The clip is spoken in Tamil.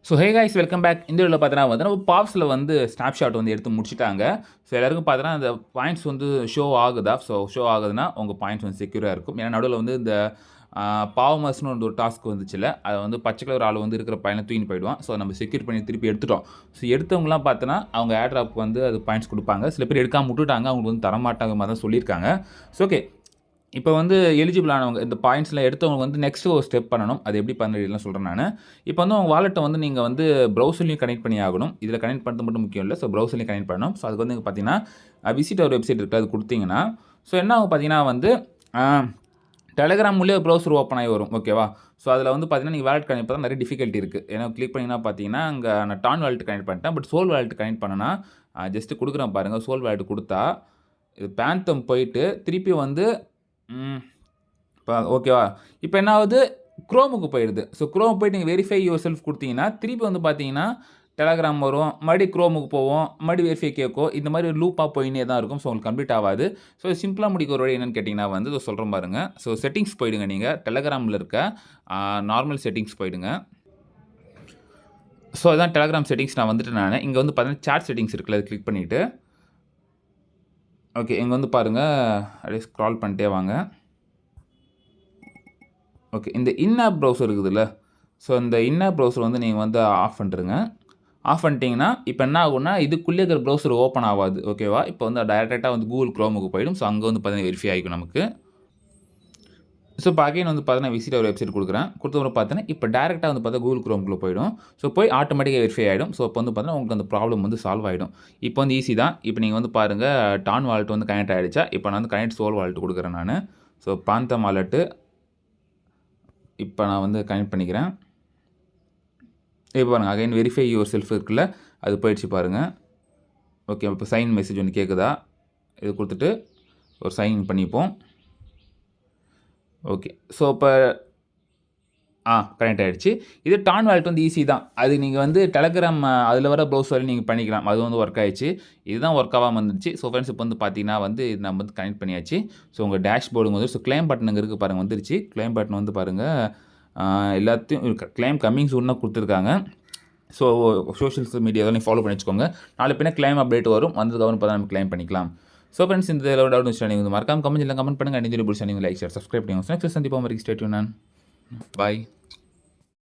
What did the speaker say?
So hey guys welcome back. இந்த வீடியோவில் பார்த்தீங்கன்னா வந்து நம்ம பாப்ஸில் வந்து ஸ்னாப்ஷாட் வந்து எடுத்து முடிச்சிட்டாங்க. ஸோ எல்லாருக்கும் பார்த்தீங்கன்னா அந்த பாயிண்ட்ஸ் வந்து ஷோ ஆகுதா? ஸோ ஷோ ஆகுதுன்னா உங்கள் பாயிண்ட்ஸ் வந்து செக்யூராக இருக்கும். ஏன்னா நடுவில் வந்து இந்த பாவமர்ஸ்னு ஒரு டாஸ்க் வந்துச்சுல, அதை வந்து பச்சை கலர் ஆள் வந்து இருக்கிற பையனை தூக்கின்னு போயிடுவான். ஸோ நம்ம செக்யூர் பண்ணி திருப்பி எடுத்துட்டோம். ஸோ எடுத்தவங்களாம் பார்த்தோன்னா அவங்க ஏர்ட்ராப் வந்து அது பாயிண்ட்ஸ் கொடுப்பாங்க. சில பேர் எடுக்காமல் விட்டுட்டாங்க, அவங்களுக்கு வந்து தரமாட்டாங்க மாதிரி தான் சொல்லியிருக்காங்க. ஸோ ஓகே, இப்போ வந்து எலிஜிபிள் ஆனவங்க இந்த பாயிண்ட்ஸில் எடுத்தவங்க வந்து நெக்ஸ்ட் ஒரு ஸ்டெப் பண்ணணும். அது எப்படி பண்ணுறதுலாம் சொல்கிறேன் நான். இப்போ வந்து உங்கள் வாலெட்டை வந்து நீங்கள் வந்து ப்ரௌசர்லையும் கனெக்ட் பண்ணி ஆகணும். இதில் கனெக்ட் பண்ணுறது மட்டும் முக்கியம் இல்லை. ஸோ ப்ரௌசர்லையும் கனெக்ட் பண்ணணும். ஸோ அதுக்கு வந்து பார்த்தீங்கன்னா விசிட் ஒரு வெப்சைட் இருக்குது, அது கொடுத்தீங்கன்னா ஸோ என்ன ஆகும் பார்த்தீங்கன்னா வந்து டெலகிராம் மூலியம் ப்ரௌசர் ஓப்பன் ஆகி வரும். ஓகேவா? ஸோ அதில் வந்து பார்த்தீங்கன்னா நீங்கள் வாலெட் கனெக்ட் பண்ணால் நிறைய டிஃபிகல்ட்டி இருக்குது. ஏன்னா கிளிக் பண்ணிங்கன்னா பார்த்தீங்கன்னா அங்கே நான் டான் வாலெட் கனெக்ட் பண்ணிட்டேன். பட் சோல் வாலெட் கனெக்ட் பண்ணனா ஜஸ்ட்டு கொடுக்குறேன் பாருங்கள். சோல் வாலெட் கொடுத்தா இது பேந்தம் போயிட்டு திருப்பி வந்து இப்போ ஓகேவா? இப்போ என்ன ஆகுது, குரோமுக்கு போயிடுது. ஸோ குரோம் போய்ட்டு நீங்கள் வெரிஃபை யுவர் செல்ஃப் கொடுத்தீங்கன்னா திருப்பி வந்து பார்த்தீங்கன்னா டெலகிராம் வரும், மறுபடியும் குரோமுக்கு போவோம், மறுபடியும் வெரிஃபை கேட்கும். இந்த மாதிரி ஒரு லூப்பாக போயினே தான் இருக்கும். ஸோ உங்களுக்கு கம்ப்ளீட் ஆகாது. ஸோ சிம்பிளாக முடிக்க ஒரு வழி என்னென்னு கேட்டிங்கன்னா வந்து இதை சொல்கிறேன் பாருங்கள். ஸோ செட்டிங்ஸ் போயிடுங்க. நீங்கள் டெலகிராமில் இருக்க நார்மல் செட்டிங்ஸ் போயிடுங்க. ஸோ அதான் டெலகிராம் செட்டிங்ஸ் நான் வந்துட்டு நான் இங்கே வந்து பார்த்தீங்கன்னா சாட் செட்டிங்ஸ் இருக்குல்ல, அது கிளிக் பண்ணிவிட்டு ஓகே இங்கே வந்து பாருங்கள், அப்படியே ஸ்க்ரால் பண்ணிட்டே வாங்க. ஓகே, இந்த இன்ஆப் ப்ரௌசர் இருக்குதுல்ல, ஸோ இந்த இன்ஆப் ப்ரௌசர் வந்து நீங்கள் வந்து ஆஃப் பண்ணிட்டுருங்க. ஆஃப் பண்ணிட்டீங்கன்னா இப்போ என்ன ஆகும்னா இதுக்குள்ளே இருக்கிற ப்ரௌசர் ஓப்பன் ஆகாது. ஓகேவா? இப்போ வந்து டேரெக்டாக வந்து கூகுள் க்ரோமுக்கு போயிடும். ஸோ அங்கே வந்து பார்த்தீங்கன்னா வெரிஃபை ஆகிக்கும் நமக்கு. ஸோ இப்போ அகைன் வந்து பார்த்தீங்கன்னா விசிட் ஒரு வெப்சைட் கொடுக்குறேன். கொடுத்தவரை பார்த்தீங்கன்னா இப்போ டேரெக்டாக வந்து பார்த்தா கூகுள் க்ரோமுக்குள்ளே போயிடும். ஸோ போய் ஆட்டோமேட்டிக்காக வெரிஃபை ஆகிடும். ஸோ இப்போ வந்து பார்த்தீங்கன்னா உங்களுக்கு அந்த ப்ராப்ளம் வந்து சால்வ் ஆகிடும். இப்போ வந்து ஈஸி தான். இப்போ நீங்கள் வந்து பாருங்கள் டான் வாலெட் வந்து கனெக்ட் ஆகிடுச்சா? இப்போ நான் வந்து கனெக்ட் சோல் வாலெட் கொடுக்குறேன் நான். ஸோ பாந்தம் வாலெட்டு இப்போ நான் வந்து கனெக்ட் பண்ணிக்கிறேன். இப்போ பாருங்கள் அகைன் வெரிஃபை யுவர் செல்ஃப் இருக்குல்ல, அது போயிடுச்சு பாருங்கள். ஓகே, இப்போ சைன் மெசேஜ் ஒன்று கேட்குதா? இது கொடுத்துட்டு ஒரு சைன் பண்ணிப்போம். ஓகே, ஸோ இப்போ கனெக்ட் ஆகிடுச்சு. இது டான் வாலெட் வந்து ஈஸி தான். அது நீங்கள் வந்து டெலகிராம் அதில் வர ப்ரௌசரில் நீங்கள் பண்ணிக்கலாம். அது வந்து ஒர்க் ஆகிடுச்சு. இதுதான் ஒர்க் ஆகாமல் வந்துச்சு. ஸோ ஃப்ரெண்ட்ஸ் இப்போ வந்து பார்த்தீங்கன்னா வந்து இது நம்ம வந்து கனெக்ட் பண்ணியாச்சு. ஸோ உங்கள் டேஷ்போர்டு வந்து ஸோ கிளைம் பட்டன் அங்கே இருக்குது பாருங்கள், வந்துருச்சு. கிளைம் பட்டன் வந்து பாருங்கள் எல்லாத்தையும் கிளைம் கம்மிங் சூன்னாக கொடுத்துருக்காங்க. ஸோ சோஷியல் மீடியாவில் நீங்கள் ஃபாலோ பண்ணி வச்சுக்கோங்க. நாளை பின்ன கிளைம் அப்டேட் வரும், வந்ததுக்கப்புறம் பார்த்தா நம்ம கிளைம் பண்ணிக்கலாம். ஸோ ஃப்ரெண்ட்ஸ் இந்த டவுட் நீங்கள் வந்து மறக்காம கமெண்ட் லைக் பண்ணுங்கள். நீங்கள் லைக் ஷேர் சப்ஸ்கிரைப் பண்ணுங்கள். நெக்ஸ்ட் சந்திப்போம். வரைக்கும் ஸ்டே டியூன். பாய்.